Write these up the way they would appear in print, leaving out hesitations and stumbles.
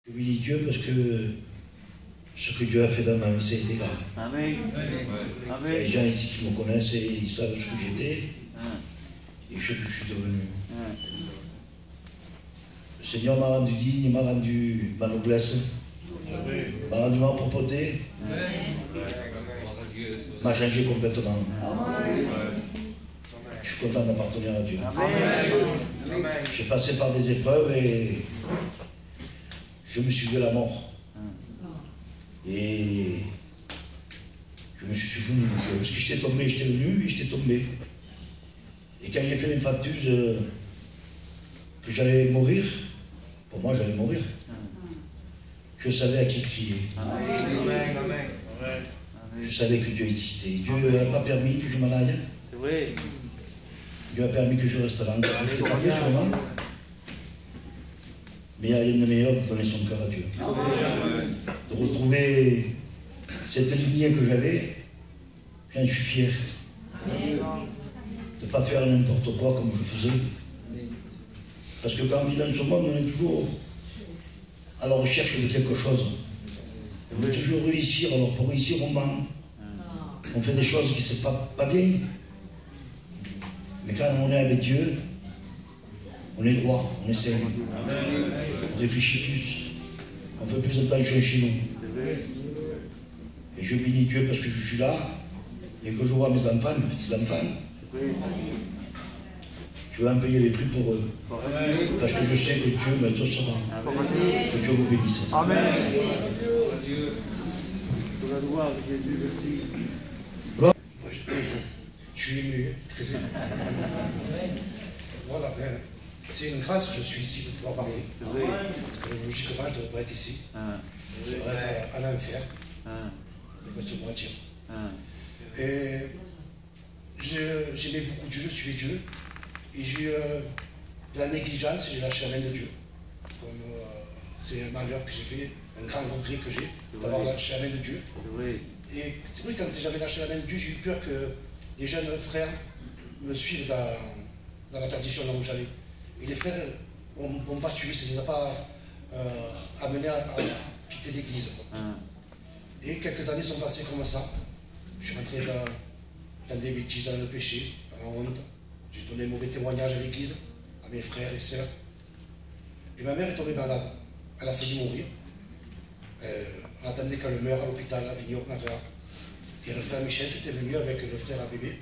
Je bénis Dieu parce que ce que Dieu a fait dans ma vie, ça a été grave. Amen. Il y a des gens ici qui me connaissent et ils savent ce que j'étais et ce que je suis devenu. Le Seigneur m'a rendu digne, m'a rendu ma noblesse, m'a rendu ma propreté, m'a changé complètement. Je suis content d'appartenir à Dieu. J'ai passé par des épreuves et je me suis vu à la mort. Et je me suis souvenu de Dieu. Parce que j'étais tombé, j'étais venu et j'étais tombé. Et quand j'ai fait l'infarctus que j'allais mourir, pour moi j'allais mourir, je savais à qui crier. Je savais que Dieu existait. Dieu n'a pas permis que je m'en aille. Dieu a permis que je reste là. Je n'étais pas bien sûrement. Mais il n'y a rien de meilleur de donner son cœur à Dieu. De retrouver cette lignée que j'avais, j'en suis fier. De ne pas faire n'importe quoi comme je faisais. Parce que quand on vit dans ce monde, on est toujours à la recherche de quelque chose. On veut toujours réussir, alors pour réussir, on fait des choses qui ne sont pas bien. Mais quand on est avec Dieu, on est droit, on essaie. On réfléchit plus. On fait plus attention chez nous. Et je bénis Dieu parce que je suis là et que je vois mes enfants, mes petits-enfants. Je vais en payer les prix pour eux. Parce que je sais que Dieu m'exaucera. Que Dieu vous bénisse. Amen. Je suis ému. Voilà, c'est une grâce que je suis ici pour pouvoir parler. Parce que logiquement, je ne devrais pas être ici. Je devrais être à l'enfer. De se mentir. Et j'aimais beaucoup Dieu, je suivais Dieu. Et j'ai eu de la négligence et j'ai lâché la main de Dieu. C'est un malheur que j'ai fait, un grand regret que j'ai, d'avoir lâché la main de Dieu. Et c'est vrai, quand j'avais lâché la main de Dieu, j'ai eu peur que les jeunes frères me suivent dans la perdition là où j'allais. Et les frères n'ont pas suivi, ça ne les a pas amenés à quitter l'église. Et quelques années sont passées comme ça. Je suis rentré dans des bêtises, dans le péché, dans la honte. J'ai donné un mauvais témoignage à l'église, à mes frères et sœurs. Et ma mère est tombée malade. Elle a failli mourir. On attendait qu'elle meure à l'hôpital à Vignoc-Navarre. Et le frère Michel qui était venu avec le frère à bébé.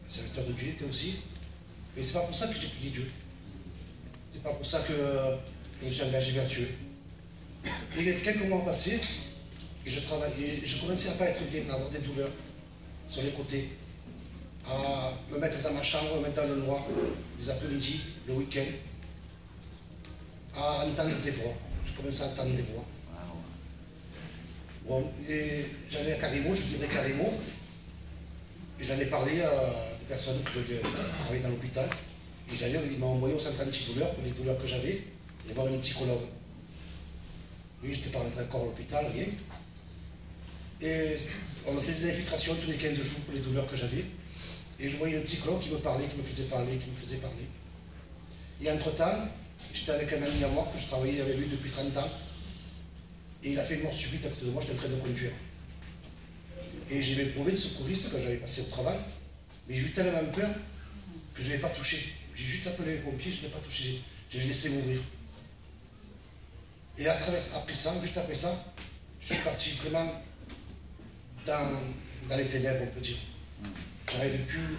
Un serviteur de Dieu était aussi. Mais c'est pas pour ça que j'ai prié Dieu. C'est pas pour ça que je me suis engagé vers Dieu. Et quelques mois passés, et je travaillais, je commençais à ne pas être bien, à avoir des douleurs sur les côtés, à me mettre dans ma chambre, me mettre dans le noir, les après-midi, le week-end, à entendre des voix. Je commençais à entendre des voix. Bon, et j'allais à Carimo, je dirais Carimo, et j'en ai parlé à des personnes qui travaillaient dans l'hôpital, et ils m'ont envoyé au centre antidouleur pour les douleurs que j'avais, et voir un psychologue. Lui, je n'étais pas rentré encore à l'hôpital, rien. Et on me faisait des infiltrations tous les 15 jours pour les douleurs que j'avais, et je voyais un psychologue qui me parlait, qui me faisait parler, qui me faisait parler. Et entre-temps, j'étais avec un ami à moi, que je travaillais avec lui depuis 30 ans, et il a fait une mort subite à côté de moi, j'étais en train de conduire. Et j'ai éprouvé de secouriste quand j'avais passé au travail, mais j'ai eu tellement peur que je ne l'ai pas touché. J'ai juste appelé les pompiers, je ne l'ai pas touché, je l'ai laissé mourir. Et après ça, juste après ça, je suis parti vraiment dans les ténèbres, on peut dire. Je n'arrivais plus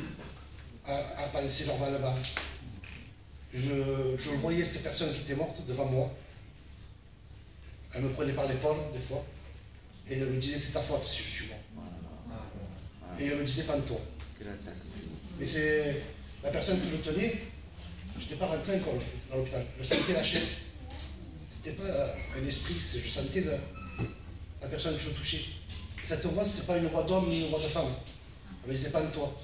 à penser normalement. Je voyais cette personne qui était morte devant moi. Elle me prenait par l'épaule, des fois, et elle me disait, c'est ta faute si je suis mort. Et elle me disait, pas de toi. Mais c'est la personne que je tenais, je n'étais pas rentré encore dans l'hôpital. Je sentais la chair. Ce n'était pas un esprit, je sentais la personne que je touchais. Cette voix, ce n'était pas une voix d'homme ni une voix de femme. Elle me disait, pas de toi.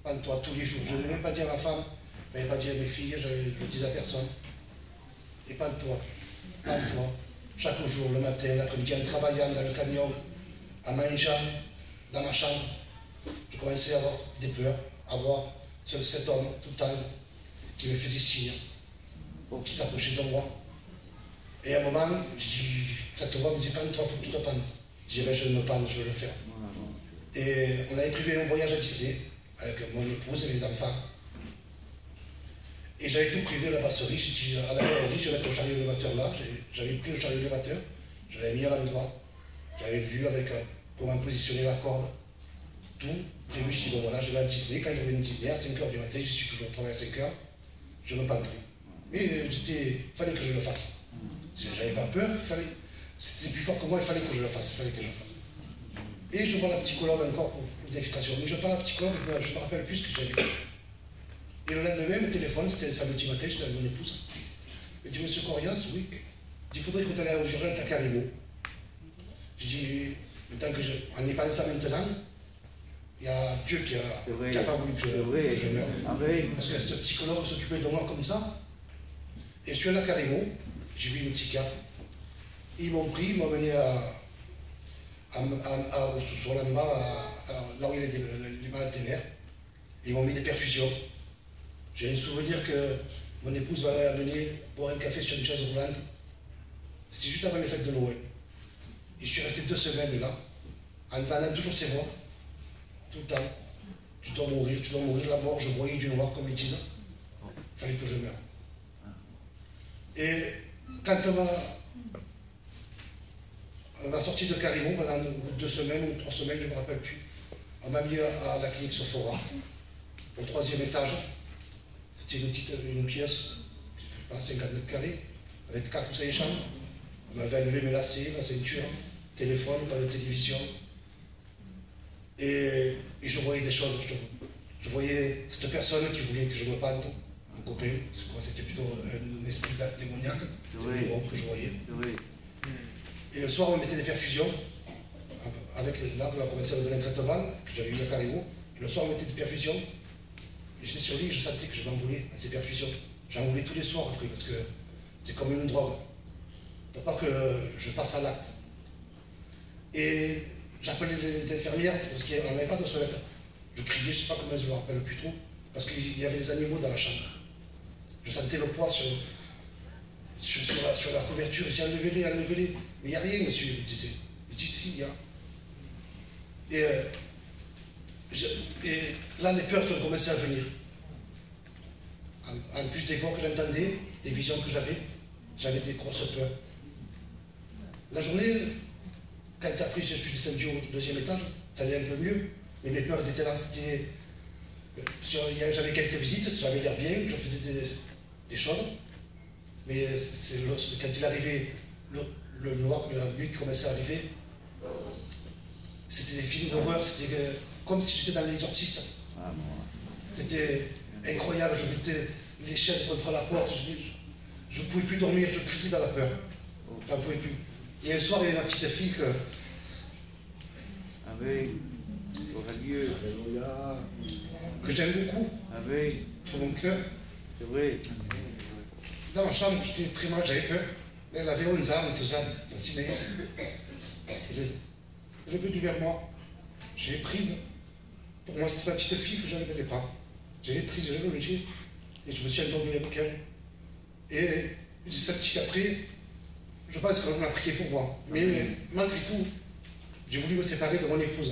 Pas de toi, tous les jours. Je ne l'avais pas dit à ma femme, je ne l'avais pas dit à mes filles, je ne le disais à personne. Et pas de toi. Pas de toi. Chaque jour, le matin, l'après-midi, en travaillant dans le camion, en mangeant dans ma chambre, je commençais à avoir des peurs, à voir cet homme tout le temps qui me faisait signe, qui s'approchait de moi. Et à un moment, je dis, ça te voit, me dit, panne-toi, faut que tu te pannes. Je dis, ben, je me panne, je vais le faire. Et on avait prévu un voyage à Disney, avec mon épouse et mes enfants. Et j'avais tout prévu à la passerie. Je dis, à la passerie, je vais mettre le chariot élévateur là. J'avais pris le chariot élévateur, je l'avais mis à l'endroit. J'avais vu avec comment positionner la corde. Tout prévu. Je dis, bon voilà, je vais à Disney. Quand je reviens de Disney, à 5h du matin, je suis toujours au travail à 5h, je me pendrai. Mais il fallait que je le fasse. Si j'avais pas peur, c'était plus fort que moi, il fallait que je le fasse. Et je vois la psychologue encore pour les infiltrations. Mais je parle à la psychologue, je ne me rappelle plus ce que j'avais dit. Et le lendemain, mon téléphone, c'était un samedi matin, j'étais avec mon épouse. Il dit, monsieur Corias, oui. Il foudrait que tu ailles aux urgences à Carimo. J'ai dit, en y pensant maintenant, il y a Dieu qui a pas voulu que je meure. Parce que ce psychologue s'occupait de moi comme ça. Et je suis allé à Carimo, j'ai vu une psychiatre. Ils m'ont pris, ils m'ont mené au sous-sol, en bas, là où il y avait les malades des nerfs. Ils m'ont mis des perfusions. J'ai un souvenir que mon épouse m'avait amené boire un café sur une chaise roulante. C'était juste avant les fêtes de Noël. Et je suis resté 2 semaines là, en entendant toujours ces voix, tout le temps. Tu dois mourir, la mort, je broyais du noir, comme ils disent. Il fallait que je meure. Et quand on m'a sorti de Carimo, pendant 2 semaines ou 3 semaines, je ne me rappelle plus, on m'a mis à la clinique Sophora, au 3e étage. C'était une pièce, je ne sais pas, 50 mètres carrés, avec 4 ou 5 chambres. On m'avait enlevé mes lacets, ma ceinture, téléphone, pas de télévision. Et je voyais des choses. Je voyais cette personne qui voulait que je me pende, mon copain. C'était plutôt un esprit démoniaque, des démons que je voyais. Et le soir, on me mettait des perfusions. Là, on a commencé à me donner un traitement que j'avais eu à Carimo. Et le soir, on me mettait des perfusions. Et j'étais sur lui, je sentais que je m'envolais à ces perfusions. J'en voulais tous les soirs après, parce que c'est comme une drogue. Pour pas que je passe à l'acte. Et j'appelais les infirmières, parce qu'on n'avait pas de sonnette. Je criais, je ne sais pas comment je me rappelle plus trop, parce qu'il y avait des animaux dans la chambre. Je sentais le poids sur la couverture. J'ai dit, enlevez-les. Mais il n'y a rien, monsieur, il disait. Il dit, si, il y a. Et là, les peurs ont commencé à venir. En plus des voix que j'entendais, des visions que j'avais des grosses peurs. La journée, quand après je suis descendu au 2e étage, ça allait un peu mieux. Mais mes peurs étaient là. J'avais quelques visites, j'avais l'air bien, je faisais des choses. Mais quand il arrivait, le noir, la nuit qui commençait à arriver, c'était des films d'horreur, c'était comme si j'étais dans l'exorciste. C'était incroyable, je mettais les chaînes contre la porte, je ne pouvais plus dormir, je criais dans la peur. Je n'en pouvais plus. Et un soir, il y avait ma petite fille que j'aime beaucoup, tout mon cœur. Dans ma chambre, j'étais très mal, j'avais peur. Elle avait 11 ans, déjà, fascinée. Elle est venue vers moi. Je l'ai prise. Pour moi, c'était ma petite fille que j'avais dans les pas. Je l'ai prise, je l'ai longée, et je me suis endormi avec elle. Et je sais qu'après, je pense qu'on a prié pour moi. Mais malgré tout, j'ai voulu me séparer de mon épouse.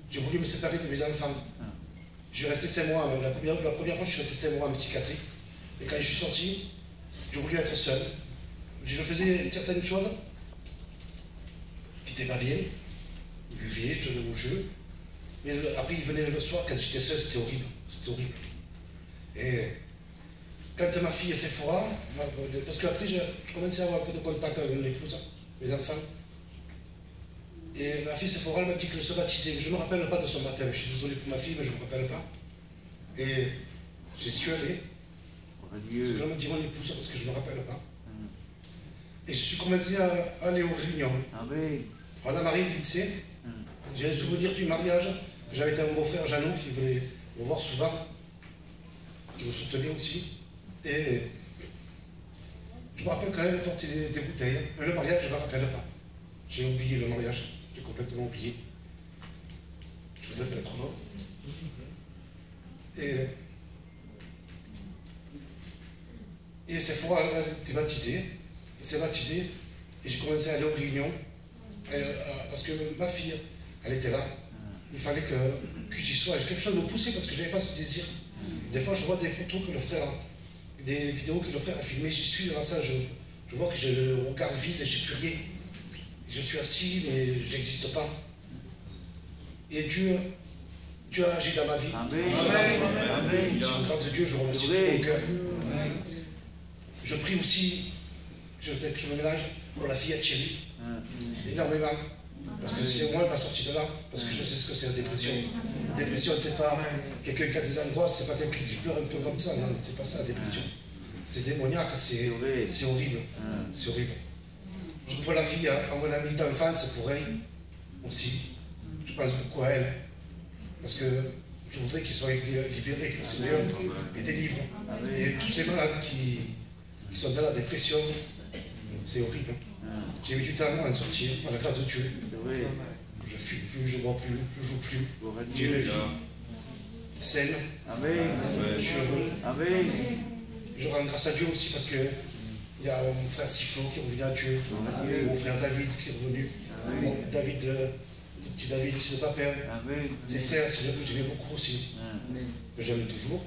J'ai voulu me séparer de mes enfants. Je suis resté 5 mois. La première fois, je suis resté 5 mois en psychiatrie. Et quand je suis sorti, j'ai voulu être seul. Je faisais certaines choses qui n'étaient pas bien. Je buvais, je faisais au jeu. Mais après, il venait le soir, quand j'étais seul, c'était horrible. C'était horrible. Et quand ma fille est Sephora, parce qu'après, je commençais à avoir un peu de contact avec mon épouse, mes enfants. Et ma fille Sephora, elle m'a dit qu'elle se baptisait. Je ne me rappelle pas de son baptême. Je suis désolé pour ma fille, mais je ne me rappelle pas. Et j'y suis allé. Je me dis mon épouse parce que je ne me rappelle pas. Et je suis commencé à aller aux réunions. À la mariée du lycée, j'ai un souvenir du mariage que j'avais avec mon beau-frère Jeannot qui voulait me voir souvent, qui me soutenait aussi. Et je me rappelle quand même porter des bouteilles. Mais le mariage, je ne me rappelle pas. J'ai oublié le mariage, j'ai complètement oublié. Je voudrais peut-être là. Et Sephora, elle était baptisée. il s'est baptisé, et j'ai commencé à aller aux réunions, parce que ma fille, elle était là. Il fallait que j'y sois. Quelque chose me poussait parce que je n'avais pas ce désir. Des fois, je vois des photos que le frère, des vidéos que le frère a filmées, j'y suis dans la salle, je vois que j'ai le regard vide et je n'ai plus rien. Je suis assis, mais je n'existe pas. Et Dieu a agi dans ma vie. Amen. Sur la grâce de Dieu, je remercie tout mon cœur. Je prie aussi, je me ménage pour la fille à Thierry, énormément. Parce que c'est moi qui m'a sorti de là, parce que je sais ce que c'est la dépression. La dépression, c'est pas quelqu'un qui a des angoisses, c'est pas quelqu'un qui pleure un peu comme ça, non, c'est pas ça la dépression. C'est démoniaque, c'est horrible. C'est horrible. Pour la fille, à mon ami d'enfance, c'est pour elle aussi. Je pense beaucoup à elle. Parce que je voudrais qu'ils soient libérés, que le Seigneur les délivre. Et tous ces malades qui sont dans la dépression, c'est horrible. J'ai mis du temps à en sortir, par la grâce de Dieu. Je ne fume plus, je ne bois plus, je ne joue plus. J'ai une vie saine. Je suis heureux. Je rends grâce à Dieu aussi parce que il y a mon frère Siflo qui est revenu à Dieu. Mon frère David qui est revenu. Mon David, le petit David qui ne s'est pas perdre. Ses frères, c'est là que j'aimais beaucoup aussi. Que j'aime toujours.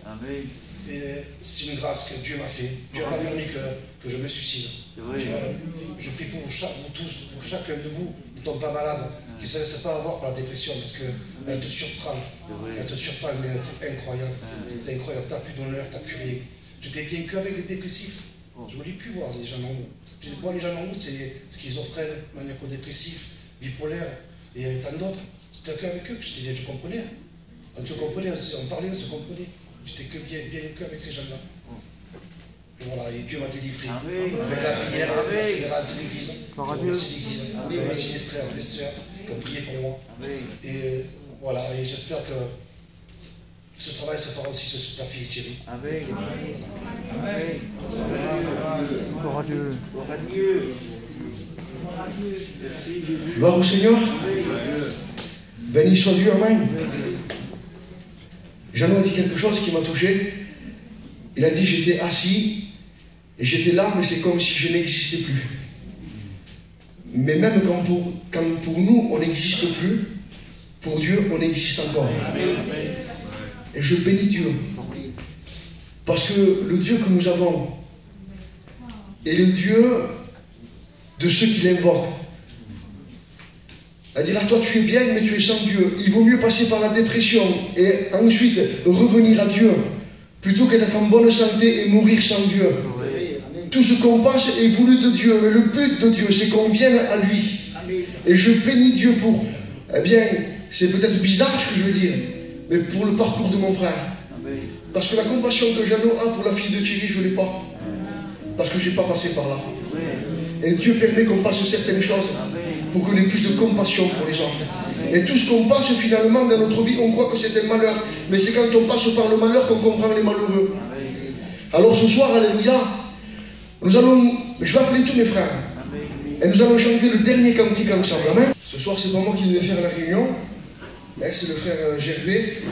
Et c'est une grâce que Dieu m'a fait. Dieu n'a pas permis que je me suicide. Je prie pour vous tous, pour chacun de vous, ne tombe pas malade, qui ne se laisse pas avoir par la dépression, parce qu'elle te surprend. Elle te surprend, mais c'est incroyable. C'est incroyable. Tu n'as plus d'honneur, tu n'as plus rien. J'étais bien qu'avec les dépressifs. Je ne voulais plus voir les gens normaux. Moi, les gens normaux, c'est schizophrènes, maniaco-dépressifs, bipolaires, et tant d'autres. C'était qu'avec eux que j'étais bien, je comprenais. On se comprenait, on parlait, on se comprenait. J'étais que bien qu'avec ces gens-là. Et voilà, et Dieu m'a délivré. Avec la prière, avec la sévérance de l'Église. Je remercie l'Église, je remercie les frères, les sœurs qui ont prié pour moi. Et voilà, et j'espère que ce travail se fera aussi sur ta fille Thierry. Amen. Gloire à Dieu. Gloire au Seigneur. Béni soit Dieu, Amen. Jeannot a dit quelque chose qui m'a touché. Il a dit, j'étais assis et j'étais là, mais c'est comme si je n'existais plus. Mais même quand pour nous, on n'existe plus, pour Dieu, on existe encore. Et je bénis Dieu. Parce que le Dieu que nous avons est le Dieu de ceux qui l'invoquent. C'est-à-dire, toi tu es bien, mais tu es sans Dieu. Il vaut mieux passer par la dépression et ensuite revenir à Dieu, plutôt que d'être en bonne santé et mourir sans Dieu. Tout ce qu'on passe est voulu de Dieu, mais le but de Dieu, c'est qu'on vienne à lui. Et je bénis Dieu pour, eh bien, c'est peut-être bizarre ce que je veux dire, mais pour le parcours de mon frère. Parce que la compassion que Jeannot a pour la fille de Thierry, je ne l'ai pas. Parce que je n'ai pas passé par là. Et Dieu permet qu'on passe certaines choses pour qu'on ait plus de compassion pour les autres. Et tout ce qu'on passe finalement dans notre vie, on croit que c'est un malheur. Mais c'est quand on passe par le malheur qu'on comprend les malheureux. Alors ce soir, alléluia, je vais appeler tous mes frères. Et nous allons chanter le dernier cantique ensemble. Amen. Ce soir, c'est pas moi qui devais faire la réunion. C'est le frère Gervais.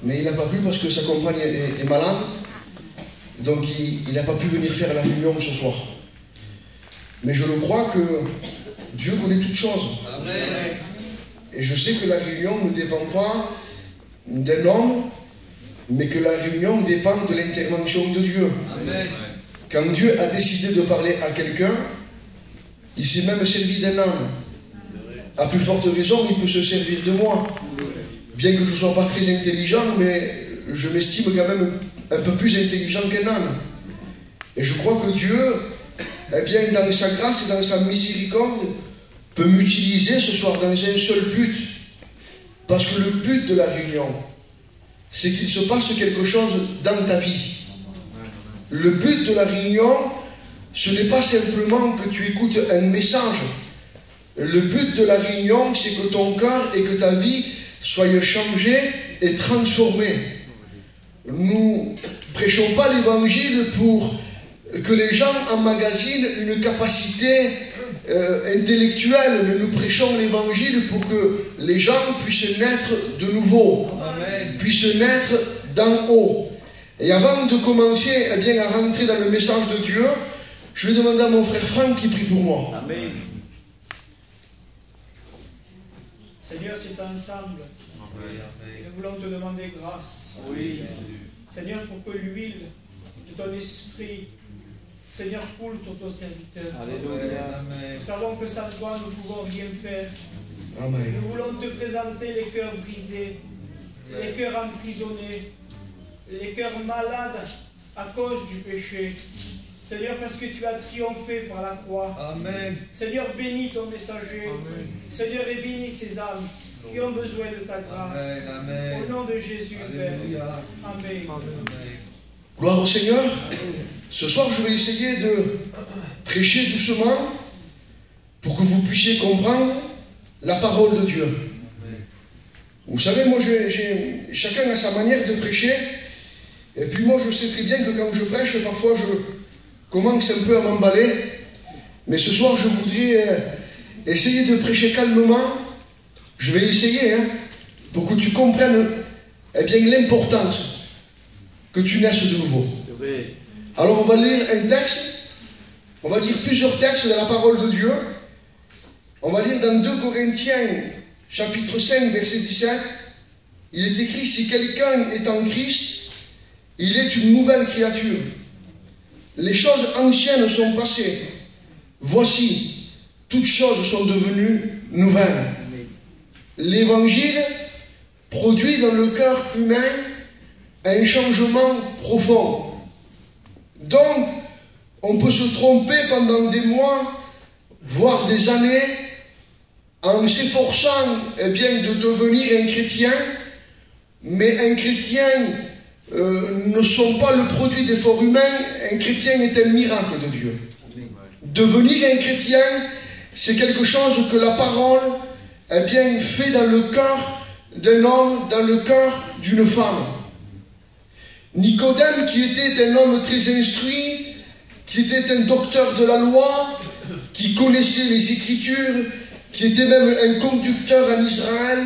Mais il n'a pas pu parce que sa compagne est malade. Donc il n'a pas pu venir faire la réunion ce soir. Mais je le crois que Dieu connaît toutes choses. Amen. Et je sais que la réunion ne dépend pas d'un homme, mais que la réunion dépend de l'intervention de Dieu. Amen. Quand Dieu a décidé de parler à quelqu'un, il s'est même servi d'un âne. À plus forte raison, il peut se servir de moi. Bien que je ne sois pas très intelligent, mais je m'estime quand même un peu plus intelligent qu'un âne. Et je crois que Dieu, eh bien, dans sa grâce et dans sa miséricorde, peut m'utiliser ce soir dans un seul but. Parce que le but de la réunion, c'est qu'il se passe quelque chose dans ta vie. Le but de la réunion, ce n'est pas simplement que tu écoutes un message. Le but de la réunion, c'est que ton cœur et que ta vie soient changés et transformés. Nous ne prêchons pas l'évangile pour que les gens emmagasinent une capacité intellectuelle, mais nous prêchons l'évangile pour que les gens puissent naître de nouveau, puissent naître d'en haut. Et avant de commencer à rentrer dans le message de Dieu, Je vais demander à mon frère Franck qui prie pour moi. Amen. Seigneur, c'est ensemble. Nous voulons te demander grâce. Oui. Seigneur, pour que l'huile de ton esprit, Seigneur, coule sur ton serviteur. Alléluia. Nous savons que sans toi, nous ne pouvons rien faire. Amen. Nous voulons te présenter les cœurs brisés, les cœurs emprisonnés, les cœurs malades à cause du péché. Seigneur, parce que tu as triomphé par la croix. Amen. Seigneur, bénis ton messager. Amen. Seigneur, et bénis ces âmes qui ont besoin de ta grâce. Amen. Au nom de Jésus, Père. Alléluia. Amen. Gloire au Seigneur. Ce soir, je vais essayer de prêcher doucement pour que vous puissiez comprendre la parole de Dieu. Vous savez, moi, chacun a sa manière de prêcher. Et puis moi, je sais très bien que quand je prêche, parfois, je commence un peu à m'emballer. Mais ce soir, je voudrais essayer de prêcher calmement. Je vais essayer, pour que tu comprennes bien l'importance que tu naisses de nouveau. Alors, on va lire un texte. On va lire plusieurs textes de la parole de Dieu. On va lire dans 2 Corinthiens, chapitre 5, verset 17. Il est écrit, si quelqu'un est en Christ, il est une nouvelle créature. Les choses anciennes sont passées. Voici, toutes choses sont devenues nouvelles. L'évangile produit dans le cœur humain un changement profond. Donc, on peut se tromper pendant des mois, voire des années, en s'efforçant de devenir un chrétien, mais un chrétien ne sont pas le produit d'efforts humains. Un chrétien est un miracle de Dieu. Devenir un chrétien, c'est quelque chose que la parole fait dans le cœur d'un homme, dans le cœur d'une femme. Nicodème, qui était un homme très instruit, qui était un docteur de la loi, qui connaissait les Écritures, qui était même un conducteur en Israël,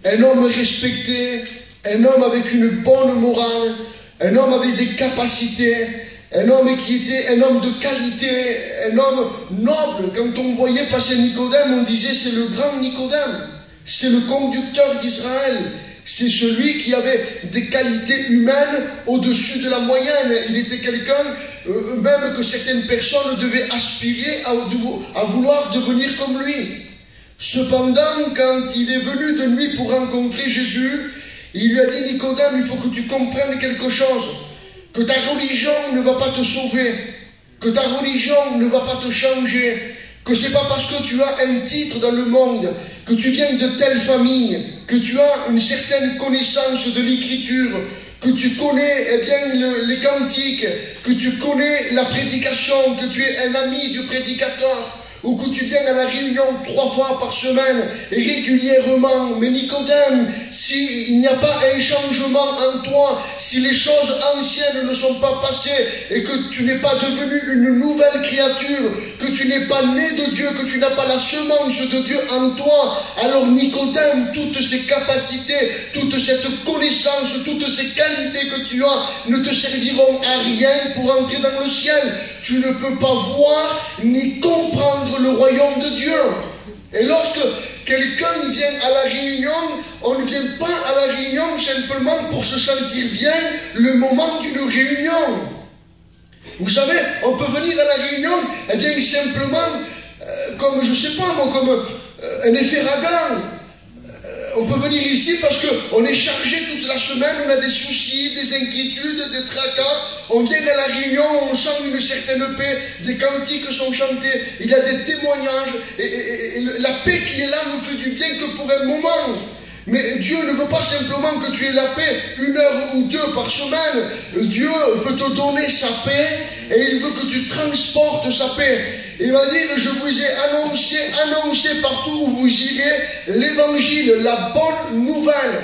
un homme respecté, un homme avec une bonne morale, un homme avec des capacités, un homme qui était un homme de qualité, un homme noble. Quand on voyait passer Nicodème, on disait c'est le grand Nicodème, c'est le conducteur d'Israël, c'est celui qui avait des qualités humaines au-dessus de la moyenne. Il était quelqu'un même que certaines personnes devaient aspirer à vouloir devenir comme lui. Cependant, quand il est venu de nuit pour rencontrer Jésus, il lui a dit, Nicodème, il faut que tu comprennes quelque chose, que ta religion ne va pas te sauver, que ta religion ne va pas te changer, que c'est pas parce que tu as un titre dans le monde, que tu viens de telle famille, que tu as une certaine connaissance de l'écriture, que tu connais les cantiques, que tu connais la prédication, que tu es un ami du prédicateur, ou que tu viens à la réunion 3 fois par semaine, régulièrement. Mais Nicodème, s'il n'y a pas un changement en toi, si les choses anciennes ne sont pas passées, et que tu n'es pas devenu une nouvelle créature, que tu n'es pas né de Dieu, que tu n'as pas la semence de Dieu en toi, alors Nicodème, toutes ces capacités, toute cette connaissance, toutes ces qualités que tu as ne te serviront à rien pour entrer dans le ciel. Tu ne peux pas voir ni comprendre le royaume de Dieu. Et lorsque quelqu'un vient à la réunion, on ne vient pas à la réunion simplement pour se sentir bien le moment d'une réunion. Vous savez, on peut venir à la réunion, simplement, comme, je sais pas moi, comme un effet radar. On peut venir ici parce qu'on est chargé toute la semaine, on a des soucis, des inquiétudes, des tracas. On vient à la réunion, on sent une certaine paix, des cantiques sont chantés, il y a des témoignages, et la paix qui est là nous fait du bien que pour un moment. Mais Dieu ne veut pas simplement que tu aies la paix 1 heure ou 2 par semaine. Dieu veut te donner sa paix et il veut que tu transportes sa paix. Il va dire, je vous ai annoncé partout où vous irez l'évangile, la bonne nouvelle.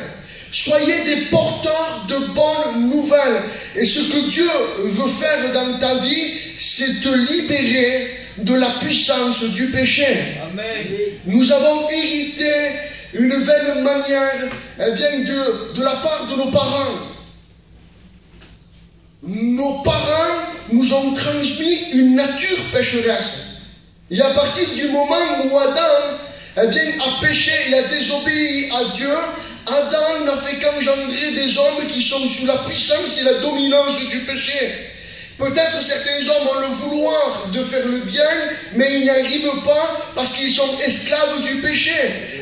Soyez des porteurs de bonnes nouvelles. Et ce que Dieu veut faire dans ta vie, c'est te libérer de la puissance du péché. Amen. Nous avons hérité une vaine manière de la part de nos parents. Nos parents nous ont transmis une nature pécheresse. Et à partir du moment où Adam a péché, il a désobéi à Dieu, Adam n'a fait qu'engendrer des hommes qui sont sous la puissance et la dominance du péché. Peut-être certains hommes ont le vouloir de faire le bien, mais ils n'y arrivent pas parce qu'ils sont esclaves du péché.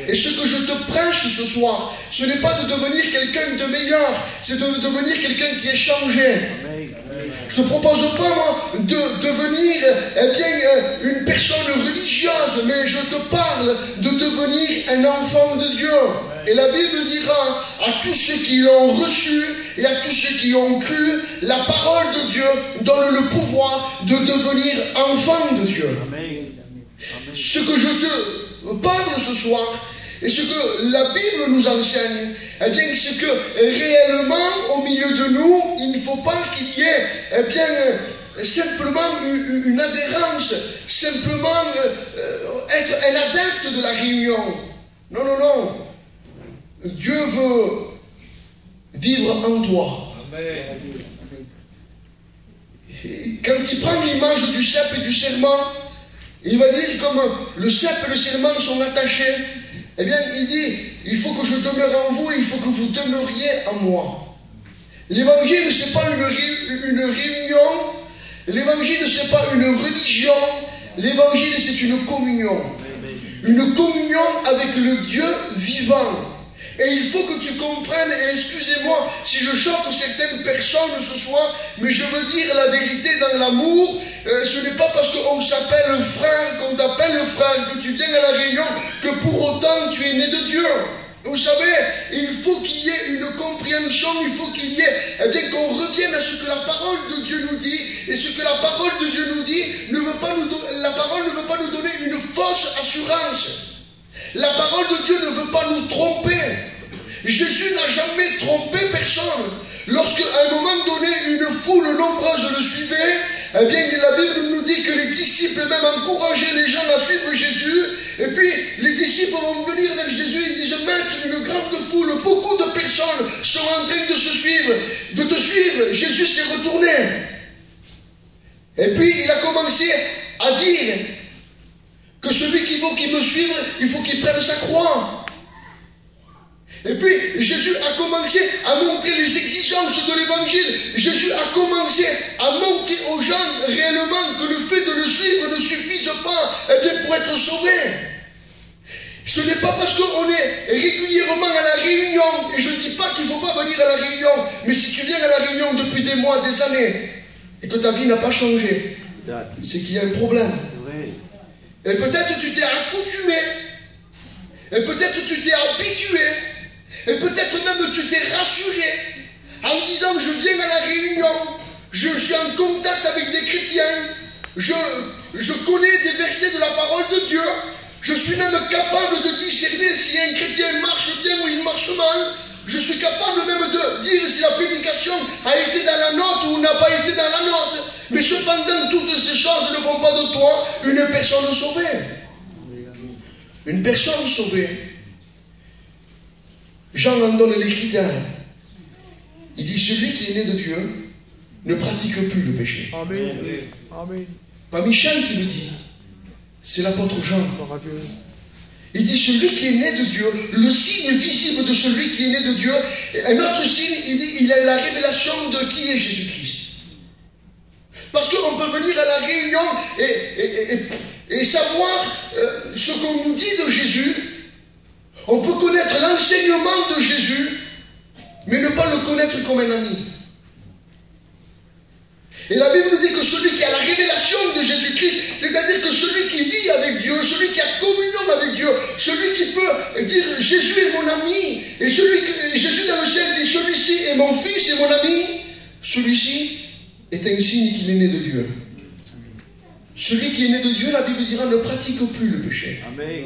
Et ce que je te prêche ce soir, ce n'est pas de devenir quelqu'un de meilleur, c'est de devenir quelqu'un qui est changé. Je ne te propose pas, moi, de devenir une personne religieuse, mais je te parle de devenir un enfant de Dieu. Et la Bible dira à tous ceux qui l'ont reçu et à tous ceux qui ont cru, la parole de Dieu donne le pouvoir de devenir enfant de Dieu. Ce que je te parle ce soir, et ce que la Bible nous enseigne, eh bien, c'est que réellement, au milieu de nous, il ne faut pas qu'il y ait, simplement une adhérence, simplement être un adepte de la réunion. Non, non, non. Dieu veut vivre en toi. Amen. Et quand il prend l'image du cep et du serment, il va dire comme le cep et le serment sont attachés. Eh bien, il dit, il faut que je demeure en vous et il faut que vous demeuriez en moi. L'évangile, ce n'est pas une réunion. L'évangile, ce n'est pas une religion. L'évangile, c'est une communion. Une communion avec le Dieu vivant. Et il faut que tu comprennes, et excusez-moi si je choque certaines personnes ce soir, mais je veux dire la vérité dans l'amour. Ce n'est pas parce qu'on s'appelle frère, qu'on t'appelle frère, que tu viens à la réunion, que pour autant tu es né de Dieu. Vous savez, il faut qu'il y ait une compréhension, il faut qu'il y ait, qu'on revienne à ce que la parole de Dieu nous dit, et ce que la parole de Dieu nous dit, la parole ne veut pas nous donner une fausse assurance. La parole de Dieu ne veut pas nous tromper. Jésus n'a jamais trompé personne. Lorsqu'à un moment donné, une foule nombreuse le suivait, eh bien, la Bible nous dit que les disciples même encourageaient les gens à suivre Jésus. Et puis, les disciples vont venir vers Jésus et disent, Maître, une grande foule, beaucoup de personnes sont en train de te suivre. Jésus s'est retourné. Et puis, il a commencé à dire que celui qui veut me suivre, il faut qu'il prenne sa croix. Et puis, Jésus a commencé à montrer les exigences de l'évangile. Jésus a commencé à montrer aux gens réellement que le fait de le suivre ne suffise pas pour être sauvé. Ce n'est pas parce qu'on est régulièrement à la réunion, et je ne dis pas qu'il ne faut pas venir à la réunion, mais si tu viens à la réunion depuis des mois, des années, et que ta vie n'a pas changé, c'est qu'il y a un problème. Et peut-être tu t'es accoutumé, et peut-être tu t'es habitué, et peut-être même tu t'es rassuré en disant je viens à la réunion, je suis en contact avec des chrétiens, je connais des versets de la parole de Dieu, je suis même capable de discerner si un chrétien marche bien ou il marche mal, je suis capable même de dire si la prédication a été dans la note ou n'a pas été dans la note. Mais cependant, toutes ces choses ne font pas de toi une personne sauvée. Une personne sauvée. Jean en donne les critères. Il dit, celui qui est né de Dieu ne pratique plus le péché. Amen. Amen. Pas Michel qui le dit, c'est l'apôtre Jean. Il dit, celui qui est né de Dieu, le signe visible de celui qui est né de Dieu, un autre signe, il dit, il a la révélation de qui est Jésus-Christ. Parce qu'on peut venir à la réunion et savoir ce qu'on nous dit de Jésus. On peut connaître l'enseignement de Jésus, mais ne pas le connaître comme un ami. Et la Bible nous dit que celui qui a la révélation de Jésus-Christ, c'est-à-dire que celui qui vit avec Dieu, celui qui a communion avec Dieu, celui qui peut dire Jésus est mon ami, et Jésus dans le ciel dit celui-ci est mon fils et mon ami, celui-ci est un signe qu'il est né de Dieu. Celui qui est né de Dieu, la Bible dira, ne pratique plus le péché. Amen.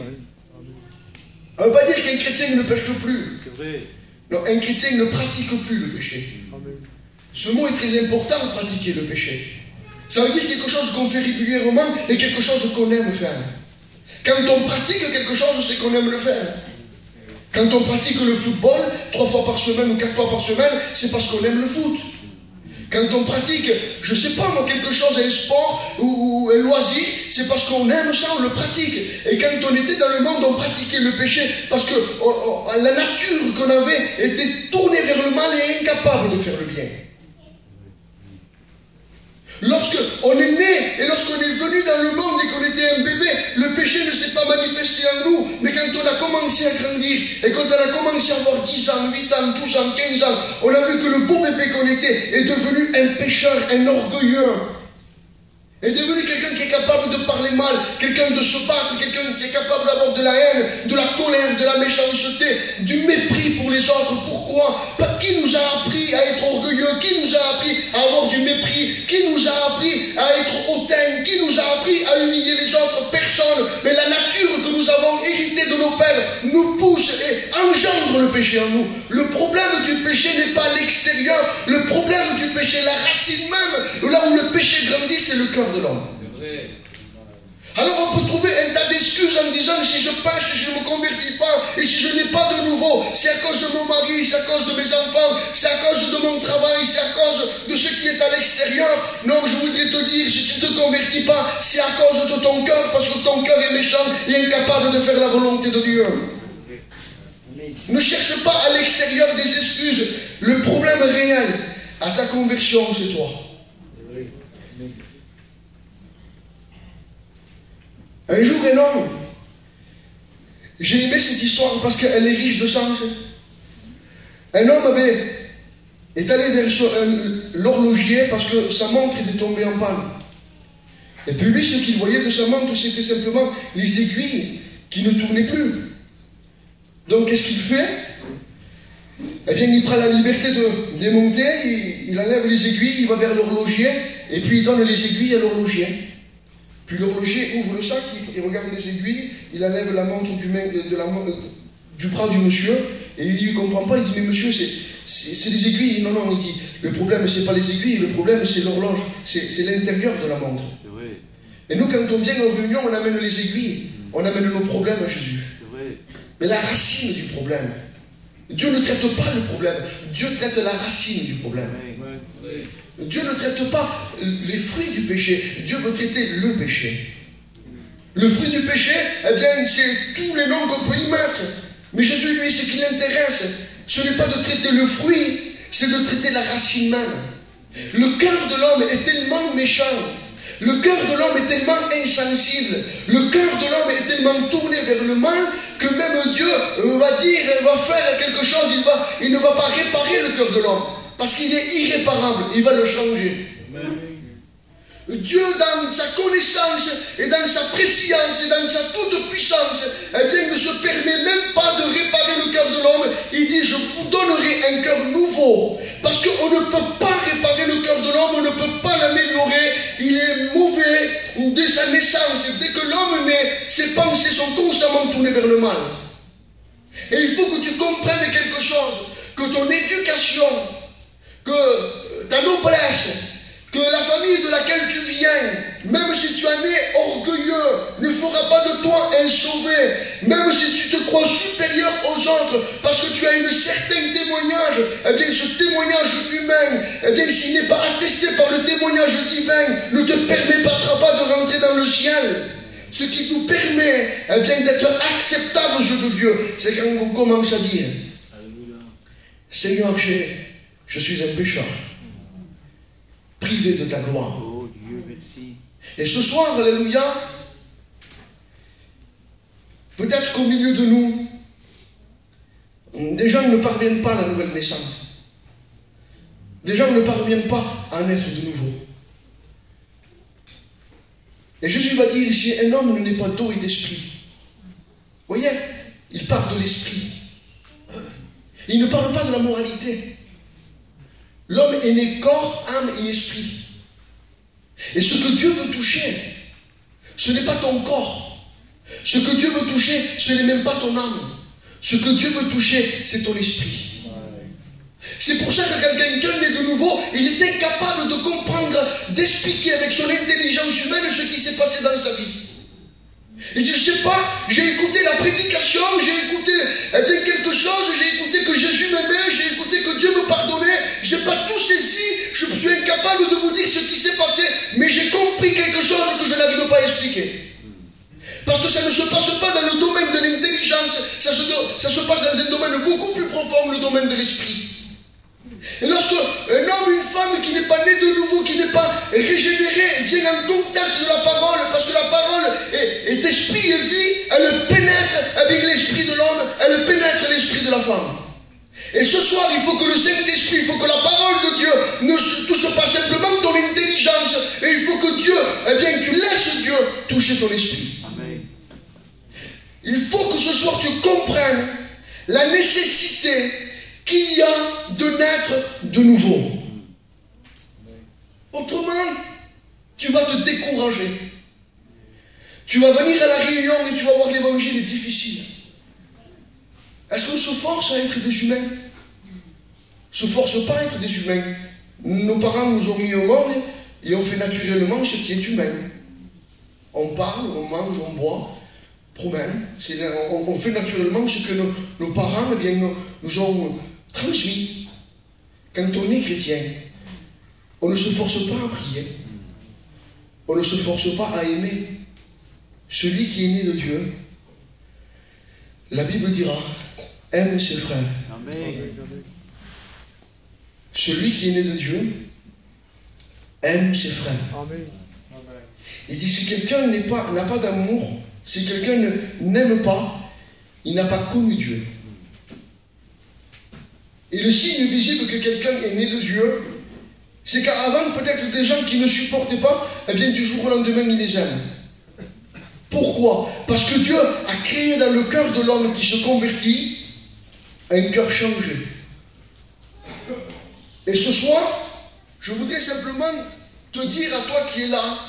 On ne veut pas dire qu'un chrétien ne pêche plus. C'est vrai. Non, un chrétien ne pratique plus le péché. Amen. Ce mot est très important, pratiquer le péché. Ça veut dire quelque chose qu'on fait régulièrement et quelque chose qu'on aime faire. Quand on pratique quelque chose, c'est qu'on aime le faire. Quand on pratique le football 3 fois par semaine ou 4 fois par semaine, c'est parce qu'on aime le foot. Quand on pratique, je sais pas moi, quelque chose, un sport ou un loisir, c'est parce qu'on aime ça, on le pratique. Et quand on était dans le monde, on pratiquait le péché parce que la nature qu'on avait était tournée vers le mal et incapable de faire le bien. Lorsqu'on est né et lorsqu'on est venu dans le monde et qu'on était un bébé, le péché ne s'est pas manifesté en nous. Mais quand on a commencé à grandir et quand on a commencé à avoir 10 ans, 8 ans, 12 ans, 15 ans, on a vu que le beau bébé qu'on était est devenu un pécheur, un orgueilleux. Est devenu quelqu'un qui est capable de parler mal, quelqu'un de se battre, quelqu'un qui est capable d'avoir de la haine, de la colère, de la méchanceté, du mépris pour les autres. Pourquoi? Qui nous a appris à être orgueilleux? Qui nous a appris à avoir du mépris? Qui nous a appris à être hautain? Qui nous a appris à humilier les autres? Personne. Mais la nature que nous avons héritée de nos pères nous pousse et engendre le péché en nous. Le problème du péché n'est pas l'extérieur. Le problème du péché, la racine même, là où le péché grandit, c'est le cœur de l'homme. Alors on peut trouver un tas d'excuses en disant si je pêche, je ne me convertis pas, et si je n'ai pas de nouveau, c'est à cause de mon mari, c'est à cause de mes enfants, c'est à cause de mon travail, c'est à cause de ce qui est à l'extérieur. Non, je voudrais te dire, si tu ne te convertis pas, c'est à cause de ton cœur, parce que ton cœur est méchant et incapable de faire la volonté de Dieu. Ne cherche pas à l'extérieur des excuses. Le problème réel à ta conversion, c'est toi. Un jour, un homme, j'ai aimé cette histoire parce qu'elle est riche de sens. Un homme est allé vers l'horloger parce que sa montre était tombée en panne. Et puis lui, ce qu'il voyait de sa montre, c'était simplement les aiguilles qui ne tournaient plus. Donc, qu'est-ce qu'il fait? Eh bien, il prend la liberté de démonter, il enlève les aiguilles, il va vers l'horloger, et puis il donne les aiguilles à l'horloger. Puis l'horloger ouvre le sac, il regarde les aiguilles, il enlève la montre du bras du monsieur, et il ne comprend pas, il dit, mais monsieur, c'est les aiguilles. Non, non, il dit, le problème, c'est pas les aiguilles, le problème, c'est l'horloge, c'est l'intérieur de la montre. Et nous, quand on vient en réunion, on amène les aiguilles, on amène nos problèmes à Jésus. Mais la racine du problème, Dieu ne traite pas le problème, Dieu traite la racine du problème. Dieu ne traite pas les fruits du péché, Dieu veut traiter le péché. Le fruit du péché, eh bien, c'est tous les noms qu'on peut y mettre. Mais Jésus, lui, ce qui l'intéresse, ce n'est pas de traiter le fruit, c'est de traiter la racine même. Le cœur de l'homme est tellement méchant, le cœur de l'homme est tellement insensible, le cœur de l'homme est tellement tourné vers le mal, que même Dieu va dire, va faire quelque chose, il ne va pas réparer le cœur de l'homme. Parce qu'il est irréparable, il va le changer. Dieu, dans sa connaissance et dans sa préscience et dans sa toute-puissance, eh bien, ne se permet même pas de réparer le cœur de l'homme. Il dit, je vous donnerai un cœur nouveau. Parce qu'on ne peut pas réparer le cœur de l'homme, on ne peut pas l'améliorer. Il est mauvais dès sa naissance. Et dès que l'homme naît, ses pensées sont constamment tournées vers le mal. Et il faut que tu comprennes quelque chose, que ton éducation, que ta noblesse, que la famille de laquelle tu viens, même si tu es né orgueilleux, ne fera pas de toi un sauvé. Même si tu te crois supérieur aux autres, parce que tu as un certain témoignage, eh bien ce témoignage humain, eh bien s'il n'est pas attesté par le témoignage divin, ne te permettra pas de rentrer dans le ciel. Ce qui nous permet, eh bien, d'être acceptable aux yeux de Dieu, c'est quand on commence à dire, Seigneur, je suis un pécheur, privé de ta gloire. Oh Dieu, merci. Et ce soir, alléluia, peut-être qu'au milieu de nous, des gens ne parviennent pas à la nouvelle naissance. Des gens ne parviennent pas à naître de nouveau. Et Jésus va dire ici, un homme ne naît pas d'eau et d'esprit. Vous voyez, il parle de l'esprit. Il ne parle pas de la moralité. L'homme est né corps, âme et esprit. Et ce que Dieu veut toucher, ce n'est pas ton corps. Ce que Dieu veut toucher, ce n'est même pas ton âme. Ce que Dieu veut toucher, c'est ton esprit. C'est pour ça que quand quelqu'un naît de nouveau, il est incapable de comprendre, d'expliquer avec son intelligence humaine ce qui s'est passé dans sa vie. Il dit, je ne sais pas, j'ai écouté la prédication, j'ai écouté quelque chose, j'ai écouté que Jésus m'aimait, j'ai écouté que Dieu me pardonnait, je n'ai pas tout saisi, je suis incapable de vous dire ce qui s'est passé, mais j'ai compris quelque chose que je n'arrive pas à expliquer. Parce que ça ne se passe pas dans le domaine de l'intelligence, ça se passe dans un domaine beaucoup plus profond, le domaine de l'esprit. Et lorsque un homme, une femme qui n'est pas né de nouveau, qui n'est pas régénéré, vient en contact de la parole, parce que la parole est esprit et vie, elle pénètre avec l'esprit de l'homme, elle pénètre l'esprit de la femme. Et ce soir, il faut que le Saint-Esprit, il faut que la parole de Dieu ne touche pas simplement ton intelligence, et il faut que Dieu, eh bien, tu laisses Dieu toucher ton esprit. Amen. Il faut que ce soir tu comprennes la nécessité qu'il y a de naître de nouveau. Autrement, tu vas te décourager. Tu vas venir à la réunion et tu vas voir l'évangile est difficile. Est-ce qu'on se force à être des humains? Se force pas à être des humains. Nos parents nous ont mis au monde et on fait naturellement ce qui est humain. On parle, on mange, on boit. Promène. On fait naturellement ce que nos parents eh bien, nous ont transmis. Quand on est chrétien, on ne se force pas à prier. On ne se force pas à aimer. Celui qui est né de Dieu, la Bible dira, aime ses frères. Amen. Celui qui est né de Dieu aime ses frères. Amen. Il dit, si quelqu'un n'a pas d'amour, si quelqu'un n'aime pas, il n'a pas connu Dieu. Et le signe visible que quelqu'un est né de Dieu, c'est qu'avant, peut-être des gens qui ne supportaient pas, eh bien, du jour au lendemain, ils les aiment. Pourquoi? Parce que Dieu a créé dans le cœur de l'homme qui se convertit un cœur changé. Et ce soir, je voudrais simplement te dire à toi qui es là,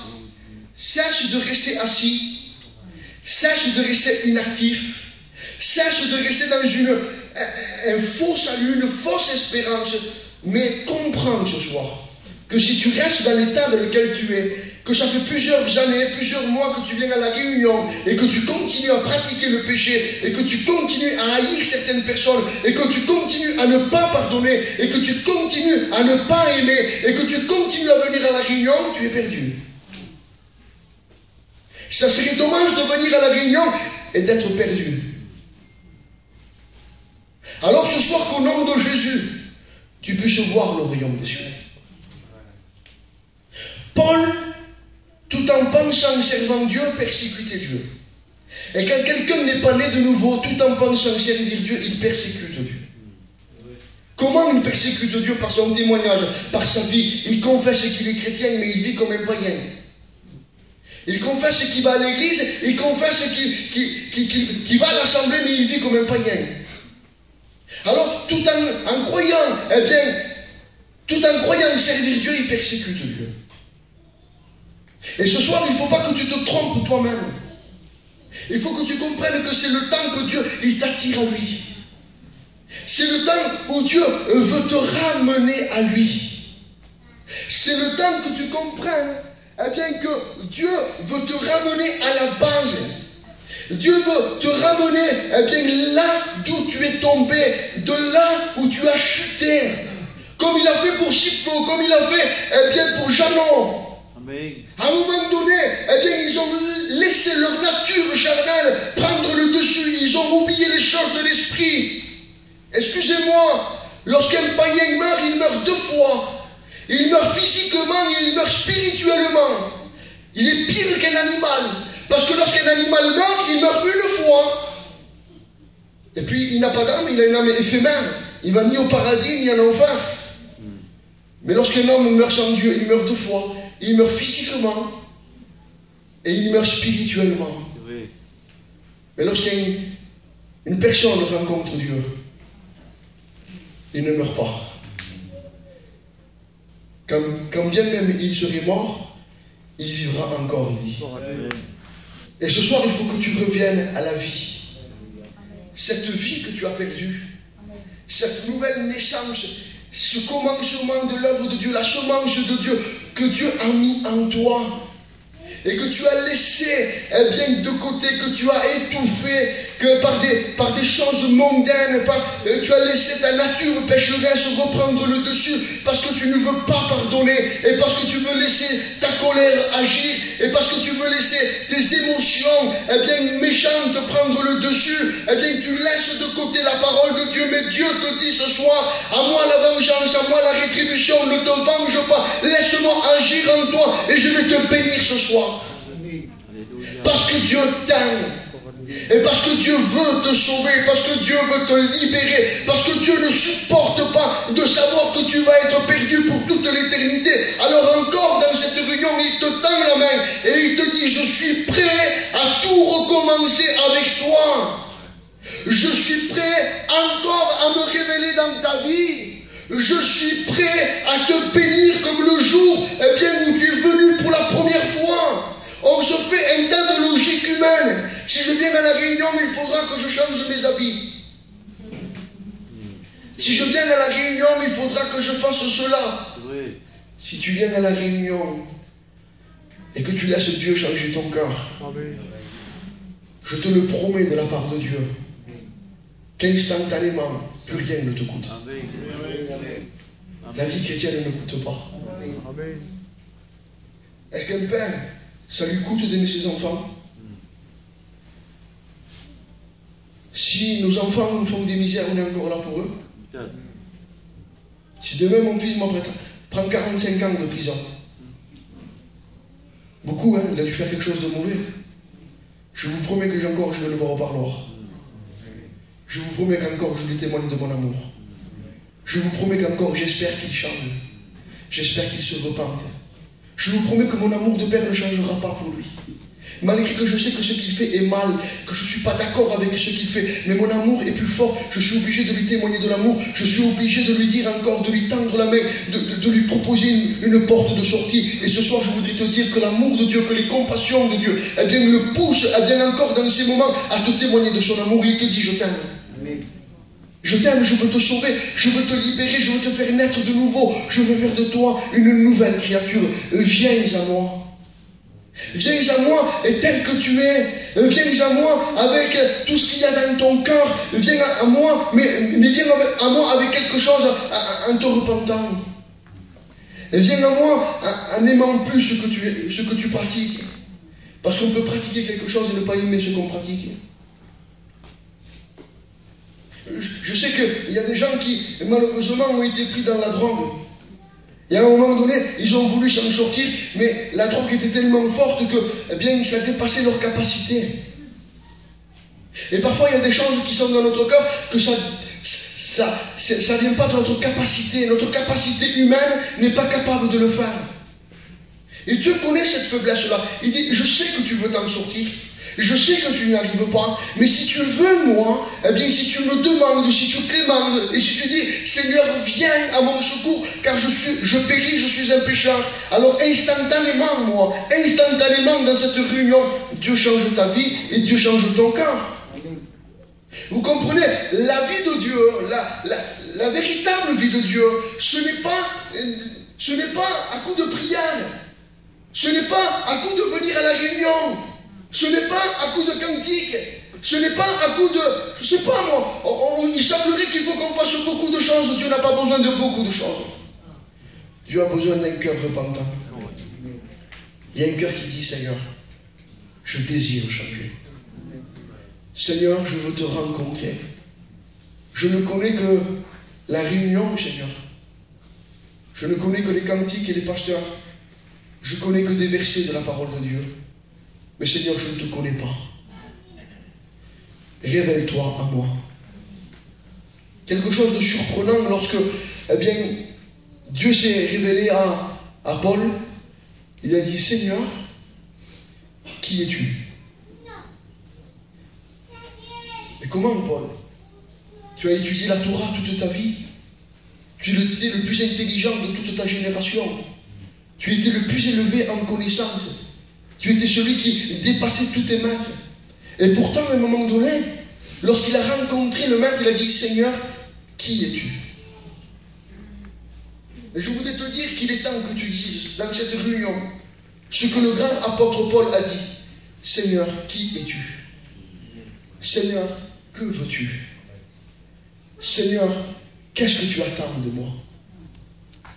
cesse de rester assis, cesse de rester inactif, cesse de rester dans un faux salut, une fausse espérance, mais comprends ce soir que si tu restes dans l'état dans lequel tu es, que ça fait plusieurs années, plusieurs mois que tu viens à la réunion et que tu continues à pratiquer le péché et que tu continues à haïr certaines personnes et que tu continues à ne pas pardonner et que tu continues à ne pas aimer et que tu continues à venir à la réunion, tu es perdu. Ça serait dommage de venir à la réunion et d'être perdu. Alors ce soir, qu'au nom de Jésus, tu puisses voir le royaume des cieux. Paul, tout en pensant servant Dieu, persécutait Dieu. Et quand quelqu'un n'est pas né de nouveau, tout en pensant servir Dieu, il persécute Dieu. Comment il persécute Dieu? Par son témoignage, par sa vie. Il confesse qu'il est chrétien, mais il vit comme un païen. Il confesse qu'il va à l'église, il confesse qu'il va à l'assemblée, mais il vit comme un païen. Alors, tout en croyant, eh bien, tout en croyant servir Dieu, il persécute Dieu. Et ce soir, il ne faut pas que tu te trompes toi-même. Il faut que tu comprennes que c'est le temps que Dieu, il t'attire à lui. C'est le temps où Dieu veut te ramener à lui. C'est le temps que tu comprennes, eh bien, que Dieu veut te ramener à la base. Dieu veut te ramener, eh bien, là d'où tu es tombé, de là où tu as chuté. Comme il a fait pour Chippo, comme il a fait, eh bien, pour Janon. À un moment donné, eh bien, ils ont laissé leur nature charnelle prendre le dessus. Ils ont oublié les choses de l'esprit. Excusez-moi, lorsqu'un païen meurt, il meurt deux fois. Il meurt physiquement et il meurt spirituellement. Il est pire qu'un animal. Parce que lorsqu'un animal meurt, il meurt une fois. Et puis, il n'a pas d'âme, il a une âme éphémère. Il va ni au paradis, ni en enfer. Mais lorsqu'un homme meurt sans Dieu, il meurt deux fois. Il meurt physiquement et il meurt spirituellement. Mais lorsqu'une personne rencontre Dieu, il ne meurt pas. Quand bien même il serait mort, il vivra encore, il dit. Et ce soir, il faut que tu reviennes à la vie. Cette vie que tu as perdue, cette nouvelle naissance, ce commencement de l'œuvre de Dieu, la semence de Dieu que Dieu a mis en toi. et que tu as laissé bien de côté, que tu as étouffé, que par des choses mondaines, tu as laissé ta nature pécheresse reprendre le dessus, parce que tu ne veux pas pardonner, et parce que tu veux laisser ta colère agir, et parce que tu veux laisser tes émotions méchantes prendre le dessus, tu laisses de côté la parole de Dieu. Mais Dieu te dit ce soir, à moi la vengeance, à moi la rétribution, ne te venge pas, laisse-moi agir en toi, et je vais te bénir ce soir. Parce que Dieu t'aime, et parce que Dieu veut te sauver, parce que Dieu veut te libérer, parce que Dieu ne supporte pas de savoir que tu vas être perdu pour toute l'éternité. Alors encore dans cette réunion, il te tend la main et il te dit, je suis prêt à tout recommencer avec toi. Je suis prêt encore à me révéler dans ta vie. Je suis prêt à te bénir comme le jour où tu es venu pour la première fois. On se fait un tas de logique humaine. Si je viens à la réunion, il faudra que je change mes habits. Si je viens à la réunion, il faudra que je fasse cela. Si tu viens à la réunion et que tu laisses Dieu changer ton cœur, je te le promets de la part de Dieu, qu'instantanément, plus rien ne te coûte. La vie chrétienne ne coûte pas. Est-ce qu'un père, ça lui coûte d'aimer ses enfants? Si nos enfants nous font des misères, on est encore là pour eux. Si demain mon fils prend 45 ans de prison, beaucoup, hein, il a dû faire quelque chose de mauvais. Je vous promets que je vais le voir au parloir. Je vous promets qu'encore je lui témoigne de mon amour. Je vous promets qu'encore j'espère qu'il change. J'espère qu'il se repente. Je vous promets que mon amour de père ne changera pas pour lui. Malgré que je sais que ce qu'il fait est mal, que je ne suis pas d'accord avec ce qu'il fait, mais mon amour est plus fort, je suis obligé de lui témoigner de l'amour, je suis obligé de lui dire encore, de lui tendre la main, de lui proposer une porte de sortie. Et ce soir, je voudrais te dire que l'amour de Dieu, que les compassions de Dieu, le poussent encore dans ces moments à te témoigner de son amour. Il te dit, je t'aime. Je t'aime, je veux te sauver, je veux te libérer, je veux te faire naître de nouveau, je veux faire de toi une nouvelle créature. Viens à moi. Viens à moi tel que tu es. Viens à moi avec tout ce qu'il y a dans ton cœur. Viens à moi, mais viens à moi avec quelque chose en te repentant. Viens à moi en n'aimant plus ce que tu pratiques. Parce qu'on peut pratiquer quelque chose et ne pas aimer ce qu'on pratique. Je sais qu'il y a des gens qui, malheureusement, ont été pris dans la drogue. Et à un moment donné, ils ont voulu s'en sortir, mais la drogue était tellement forte que, ça dépassait leur capacité. Et parfois, il y a des choses qui sont dans notre cœur que ça vient pas de notre capacité. Notre capacité humaine n'est pas capable de le faire. Et Dieu connaît cette faiblesse-là. Il dit, je sais que tu veux t'en sortir. Je sais que tu n'y arrives pas, mais si tu veux moi, si tu me demandes, si tu clémandes, et si tu dis, Seigneur, viens à mon secours, car je péris, je suis un pécheur, alors instantanément, dans cette réunion, Dieu change ta vie et Dieu change ton cœur. Vous comprenez, la vie de Dieu, la véritable vie de Dieu, ce n'est pas à coup de prière, ce n'est pas à coup de venir à la réunion. Ce n'est pas à coup de cantique, ce n'est pas à coup de... Je ne sais pas moi, il semblerait qu'il faut qu'on fasse beaucoup de choses. Dieu n'a pas besoin de beaucoup de choses. Dieu a besoin d'un cœur repentant. Il y a un cœur qui dit, Seigneur, je désire changer. Seigneur, je veux te rencontrer. Je ne connais que la réunion, Seigneur. Je ne connais que les cantiques et les pasteurs. Je connais que des versets de la parole de Dieu. Mais Seigneur, je ne te connais pas. Révèle-toi à moi. Quelque chose de surprenant lorsque, Dieu s'est révélé à Paul. Il a dit, Seigneur, qui es-tu? Mais comment, Paul? Tu as étudié la Torah toute ta vie. Tu étais le plus intelligent de toute ta génération. Tu étais le plus élevé en connaissance. Tu étais celui qui dépassait tous tes maîtres. Et pourtant, à un moment donné, lorsqu'il a rencontré le maître, il a dit, Seigneur, qui es-tu? Et je voudrais te dire qu'il est temps que tu dises dans cette réunion, ce que le grand apôtre Paul a dit. Seigneur, qui es-tu? Seigneur, que veux-tu? Seigneur, qu'est-ce que tu attends de moi?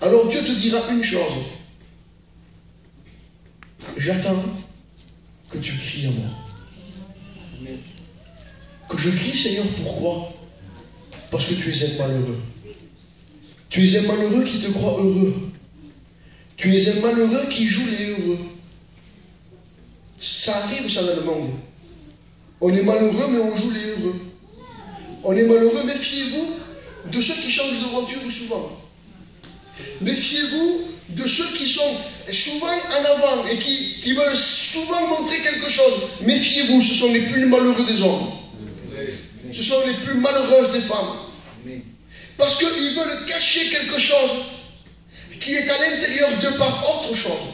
Alors Dieu te dira une chose. J'attends que tu cries à moi. Que je crie, Seigneur, pourquoi? Parce que tu es un malheureux. Tu es un malheureux qui te croit heureux. Tu es un malheureux qui joue les heureux. Ça arrive, ça, dans le monde. On est malheureux, mais on joue les heureux. On est malheureux, méfiez-vous de ceux qui changent de voiture souvent. Méfiez-vous de ceux qui sont souvent en avant et qui veulent souvent montrer quelque chose. Méfiez-vous, ce sont les plus malheureux des hommes. Ce sont les plus malheureuses des femmes. Parce qu'ils veulent cacher quelque chose qui est à l'intérieur d'eux par autre chose.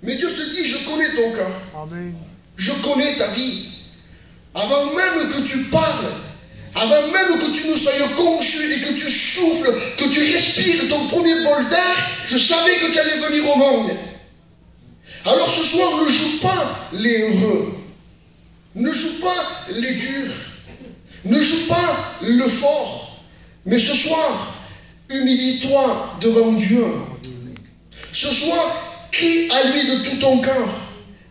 Mais Dieu te dit, je connais ton cœur. Amen. Je connais ta vie. Avant même que tu parles, avant même que tu ne sois conçu et que tu souffles, que tu respires ton premier bol d'air, je savais que tu allais venir au monde. Alors ce soir, ne joue pas les heureux. Ne joue pas les durs. Ne joue pas le fort. Mais ce soir, humilie-toi devant Dieu. Ce soir, crie à lui de tout ton cœur.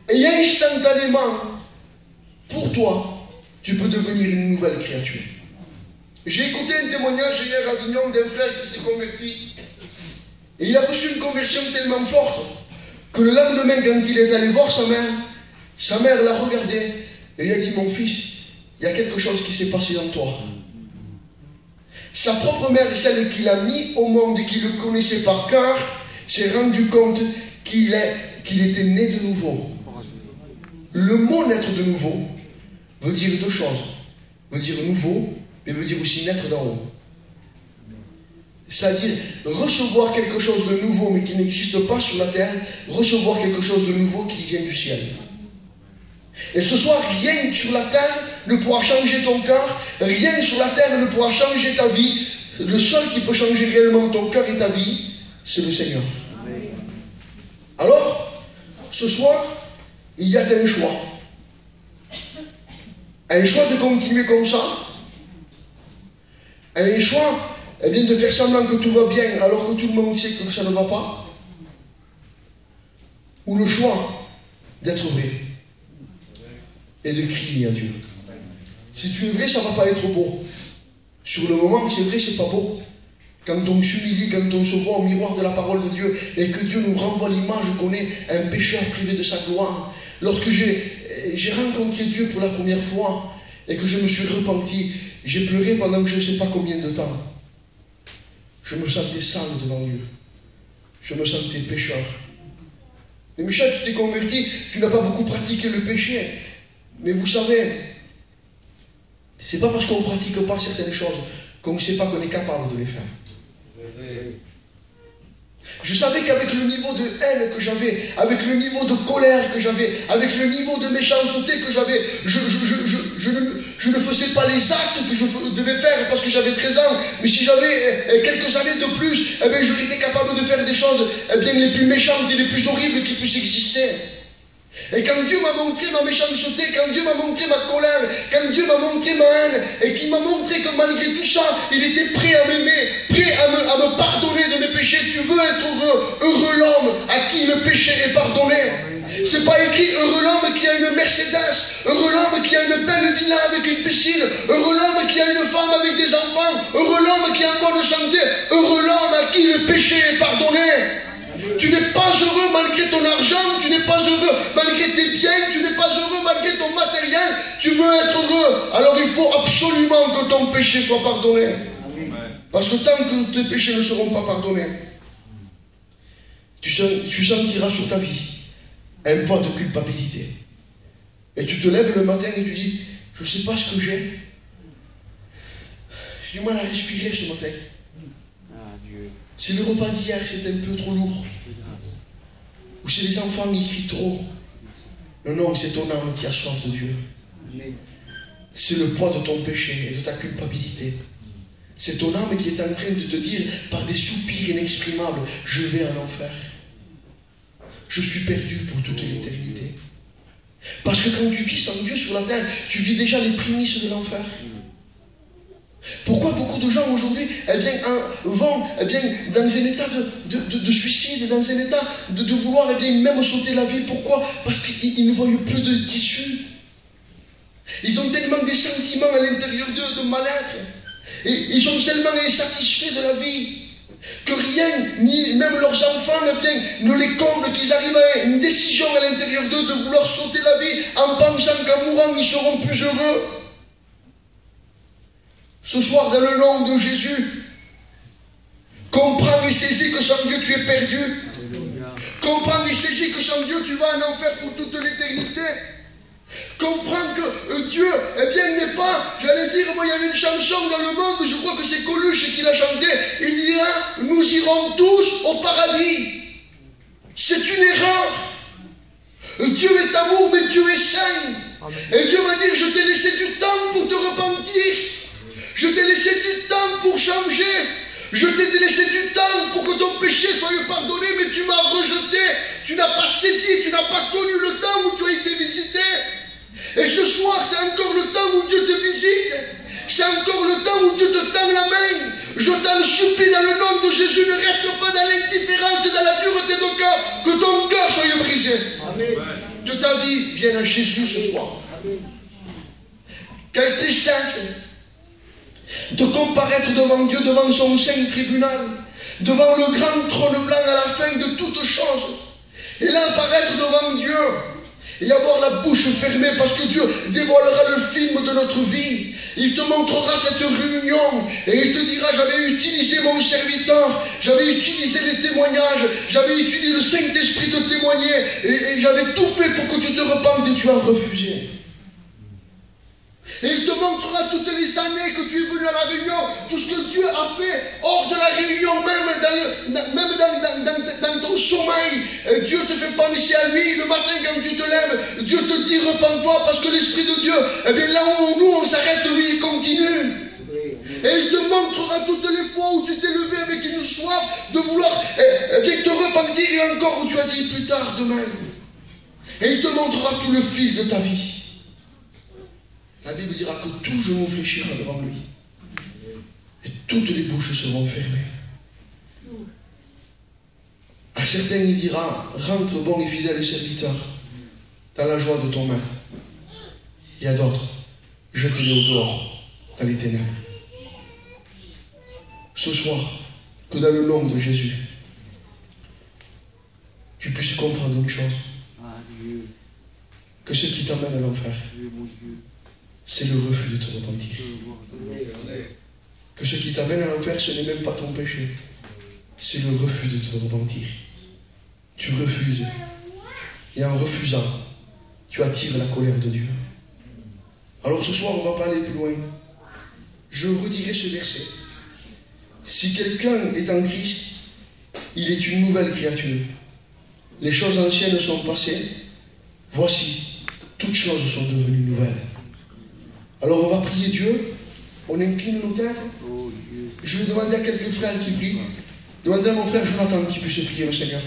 Et instantanément, pour toi, tu peux devenir une nouvelle créature. J'ai écouté un témoignage hier à Avignon d'un frère qui s'est converti. Et il a reçu une conversion tellement forte que le lendemain, quand il est allé voir sa mère l'a regardé et il a dit, mon fils, il y a quelque chose qui s'est passé en toi. Sa propre mère, celle qui l'a mis au monde et qui le connaissait par cœur, s'est rendu compte qu'il était né de nouveau. Le mot naître de nouveau veut dire deux choses. Veut dire nouveau, mais veut dire aussi naître d'en haut. C'est-à-dire recevoir quelque chose de nouveau, mais qui n'existe pas sur la terre, recevoir quelque chose de nouveau qui vient du ciel. Et ce soir, rien sur la terre ne pourra changer ton cœur, rien sur la terre ne pourra changer ta vie. Le seul qui peut changer réellement ton cœur et ta vie, c'est le Seigneur. Alors, ce soir, il y a un choix. Un choix de continuer comme ça. Un choix, de faire semblant que tout va bien alors que tout le monde sait que ça ne va pas. Ou le choix d'être vrai. Et de crier à Dieu. Si tu es vrai, ça ne va pas être beau. Sur le moment, c'est vrai, c'est pas beau. Quand on s'humilie, quand on se voit au miroir de la parole de Dieu et que Dieu nous renvoie l'image qu'on est un pécheur privé de sa gloire. Lorsque j'ai rencontré Dieu pour la première fois et que je me suis repenti, j'ai pleuré pendant je ne sais pas combien de temps. Je me sentais sale devant Dieu. Je me sentais pécheur. Mais Michel, tu t'es converti, tu n'as pas beaucoup pratiqué le péché. Mais vous savez, c'est pas parce qu'on ne pratique pas certaines choses qu'on ne sait pas qu'on est capable de les faire. Je savais qu'avec le niveau de haine que j'avais, avec le niveau de colère que j'avais, avec le niveau de méchanceté que j'avais, je ne faisais pas les actes que je devais faire parce que j'avais 13 ans. Mais si j'avais quelques années de plus, j'aurais été capable de faire des choses les plus méchantes et les plus horribles qui puissent exister. Et quand Dieu m'a montré ma méchanceté, quand Dieu m'a montré ma colère, quand Dieu m'a montré ma haine, et qu'il m'a montré que malgré tout ça, il était prêt à m'aimer, prêt à me pardonner de mes péchés. Tu veux être heureux, heureux l'homme à qui le péché est pardonné. C'est pas écrit heureux l'homme qui a une Mercedes, heureux l'homme qui a une belle villa avec une piscine, heureux l'homme qui a une femme avec des enfants, heureux l'homme qui est en bonne santé, heureux l'homme à qui le péché est pardonné. Tu n'es pas heureux malgré ton argent, tu n'es pas heureux malgré tes biens, tu n'es pas heureux malgré ton matériel, tu veux être heureux. Alors il faut absolument que ton péché soit pardonné. Parce que tant que tes péchés ne seront pas pardonnés, tu sentiras sur ta vie un poids de culpabilité. Et tu te lèves le matin et tu dis, je ne sais pas ce que j'ai. J'ai du mal à respirer ce matin. C'est le repas d'hier, c'était un peu trop lourd. Ou c'est les enfants qui crient trop. Non, c'est ton âme qui a soif de Dieu. C'est le poids de ton péché et de ta culpabilité. C'est ton âme qui est en train de te dire par des soupirs inexprimables, je vais en enfer. je suis perdu pour toute l'éternité. Parce que quand tu vis sans Dieu sur la terre, tu vis déjà les prémices de l'enfer. Pourquoi beaucoup de gens aujourd'hui vont dans un état de suicide, dans un état de vouloir même sauter la vie? Pourquoi? Parce qu'ils ne voient plus de tissu. Ils ont tellement des sentiments à l'intérieur d'eux de mal-être. Et ils sont tellement insatisfaits de la vie que rien, ni même leurs enfants, ne les comble, qu'ils arrivent à une décision à l'intérieur d'eux de vouloir sauter la vie en pensant qu'en mourant, ils seront plus heureux. Ce soir, dans le nom de Jésus, comprends et saisis que sans Dieu, tu es perdu. Comprends et saisis que sans Dieu, tu vas en enfer pour toute l'éternité. Comprends que Dieu, n'est pas, j'allais dire, il y a une chanson dans le monde, je crois que c'est Coluche qui l'a chanté, il dit, nous irons tous au paradis. C'est une erreur. Dieu est amour, mais Dieu est saint. Et Dieu va dire, je t'ai laissé du temps pour te repentir. Je t'ai laissé du temps pour changer. Je t'ai laissé du temps pour que ton péché soit pardonné, mais tu m'as rejeté. Tu n'as pas saisi, tu n'as pas connu le temps où tu as été visité. Et ce soir, c'est encore le temps où Dieu te visite. C'est encore le temps où Dieu te tend la main. Je t'en supplie dans le nom de Jésus, ne reste pas dans l'indifférence et dans la dureté de cœur. Que ton cœur soit brisé. Amen. Que ta vie vienne à Jésus ce soir. Amen. Quelle tristesse de comparaître devant Dieu, devant son saint tribunal, devant le grand trône blanc à la fin de toutes choses. Et là, apparaître devant Dieu et avoir la bouche fermée parce que Dieu dévoilera le film de notre vie. Il te montrera cette réunion et il te dira, j'avais utilisé mon serviteur, j'avais utilisé les témoignages, j'avais utilisé le Saint-Esprit de témoigner et j'avais tout fait pour que tu te repentes et tu as refusé. Et il te montrera toutes les années que tu es venu à la réunion, tout ce que Dieu a fait hors de la réunion, même dans ton sommeil. Dieu te fait penser à lui le matin quand tu te lèves. Dieu te dit repens-toi parce que l'Esprit de Dieu, là où nous on s'arrête, lui il continue. Et il te montrera toutes les fois où tu t'es levé avec une soif de vouloir te repentir et encore où tu as dit plus tard, demain. Et il te montrera tout le fil de ta vie. La Bible dira que tout genou fléchira devant lui. Et toutes les bouches seront fermées. À certains, il dira, rentre bon et fidèle serviteur dans la joie de ton maître. Et à d'autres, jetez-les au dehors dans les ténèbres. Ce soir, que dans le nom de Jésus, tu puisses comprendre une chose. Que ce qui t'amène à l'enfer, c'est le refus de te repentir. Que ce qui t'amène à l'enfer, ce n'est même pas ton péché. C'est le refus de te repentir. Tu refuses. Et en refusant, tu attires la colère de Dieu. Alors ce soir, on ne va pas aller plus loin. Je redirai ce verset. Si quelqu'un est en Christ, il est une nouvelle créature. Les choses anciennes sont passées. Voici, toutes choses sont devenues nouvelles. Alors on va prier Dieu, on incline nos têtes. Je vais demander à quelques frères qui prient. Demandez à mon frère Jonathan qui puisse prier le Seigneur.